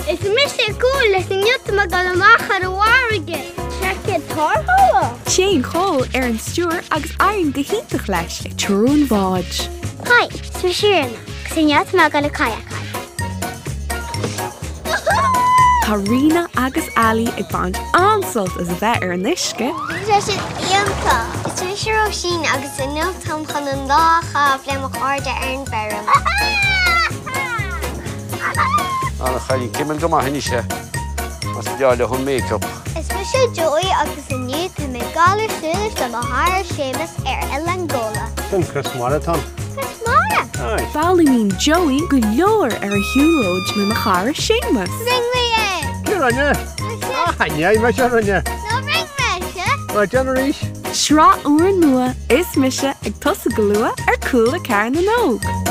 Is Mise Cúil is nniuta gan amach ar bhharige. Check tartha. Sé Cóil an stúr agus airon go hiintach leis ag trún bháid. Hi, is Ríona, gus nniuta gan caiacaid. Tá Ríona agus Ali ag baint ansalt as a bheith ar an isce. Is Ionta. Is Róisín agus nniuta chun an dácha bhfuil chuairt ar an bherim. Anna chailín cimil go maithní sé. Mas beáile chun make-up. Is Mise Joey agus nniuta me galir súlis do thar sémas ar Langóla. Dún Chris Marathon. Chris Mara. Aye. Ballín Joey go leor ar a hiúlóid me char sémas. Ring me é. You're on ya. Yeah, I'm sure on ya. No ring me, se? Right, Generation. Srá uair nua is Mise ag tosa go luath ar Cúla4 na nóg.